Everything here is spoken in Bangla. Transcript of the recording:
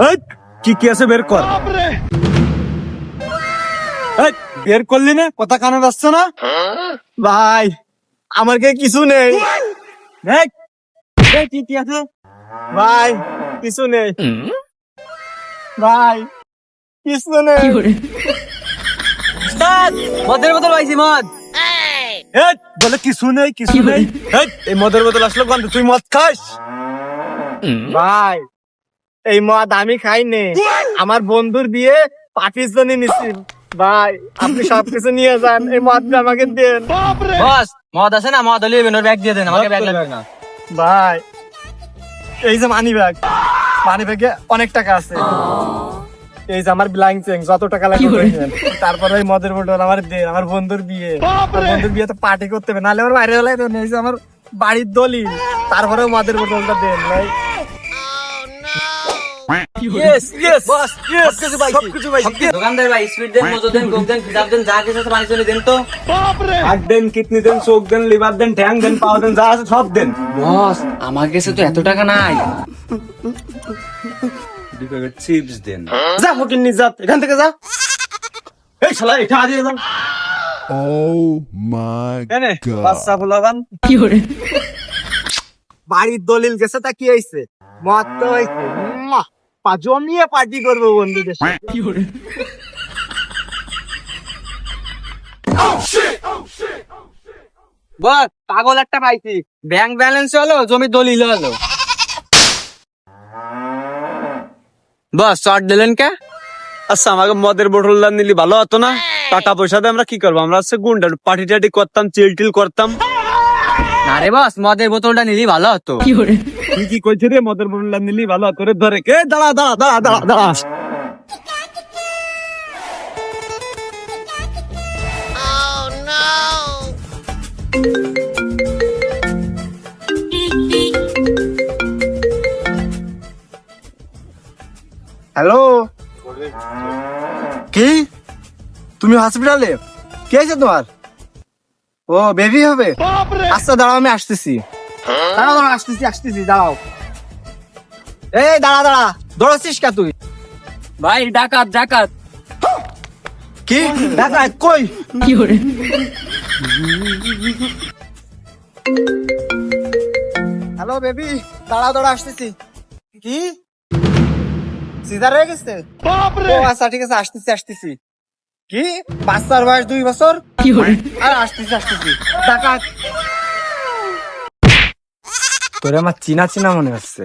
এই, কি কি আছে বের কর। এই, বের করলি না, কথা কানে যাচ্ছে না? ভাই আমার কে কিছু নেই। এই, এই, কি কি আছে? ভাই কিছু নেই। ভাই কিছু নেই। মদের বোতল পাইছি মদ। এই, বলে কিছু নেই, কিছু নেই। এই, এই মদের বোতল আসলো কোন, তুই মদ খাস? ভাই এই মদ আমি খাই নে, আমার বন্ধুর বিয়ে পার্টির জন্য নিছি। ভাই আপনি সবকিছু নিয়ে যান, এই মদটা আমাকে দেন। বস মদ আছে না, মদ হলে ওর ব্যাগ দিয়ে দেন, আমাকে ব্যাগ লাগবে না। ভাই এই যে মানি ব্যাগে অনেক টাকা আছে। এই যে আমার ব্ল্যাঙ্ক চেক, যত টাকা লাগবে দেন। তারপরে ওই মদের বোতল আমার দেন, আমার বন্ধুর বিয়ে, আমার বন্ধুর বিয়ে তো পার্টি করতে হবে, নাহলে আমার বাইরে হলে এই যে আমার বাড়ির দলিল, তারপরেও মদের বোতলটা দেন ভাই। ইয়েস ইয়েস বস, সবকিছু পাইছি। দোকানদার ভাই স্পিড দেন, মজো দেন, কোক দেন, খিতাব দেন, যা কিছু আছে পানি চলে দেন তো। হাত দেন, কিডনি দেন, চোখ দেন, লিভার দেন, ঠ্যাং দেন, পাও দেন, যা আছে সব দেন। বস আমার কাছে তো এত টাকা নাই। চিপস দেন। যা ফকির নিজাত, এখান থেকে যা। এই শালা এটা দিয়ে দাও। Oh my এনে god. বাচ্চা ফুলাবান বাড়ির দলিল গেছে, তা কি হয়েছে? মদ তো হয়েছে, জমিয়ে পার্টি করবো বন্ধুদের সাথে। বস পাগল একটা পাইছি, ব্যাংক ব্যালেন্স হলো, জমি দলিল হলো। বস শর্ট দিলেন কে? আচ্ছা আমাকে মদের বোতলটা নিলি ভালো হতো না? টাকা পয়সা দিয়ে আমরা কি করবো? আমরা হচ্ছে গুন্ডা, পার্টি টাটি করতাম, চিল টিল করতাম। না রে বস, মদের বোতলটা নিলি ভালো হতো। তুই কি কইছিস রে? মদের বোতলটা নিলি ভালো হতো রে। ধরে কে, দাঁড়া দাঁড়া দাঁড়া দাঁড়া দাঁড়া। হ্যালো, কি তুমি হসপিটালে? কে আছে তোমার? ও বেবি হবে? আচ্ছা দাঁড়াও, আমি আসতেছি। দাঁড়াও দাঁড়াও, আসতেছি দাঁড়াও। এই দাঁড়া দাঁড়া, দৌড়াচ্ছিস কে তুই? ভাই ডাকাত ডাকাত। কি ডাকাত? কই? হ্যালো বেবি, দাঁড়াও দাঁড়া, আসতেছি। কি সিজার হয়ে গেছে? ও আচ্ছা ঠিক আছে, আসতেছি। কি বাচ্চার বয়স 2 বছর? আর আসতেছি। ডাকাত তোরে আমার চিনা চিনা মনে হচ্ছে।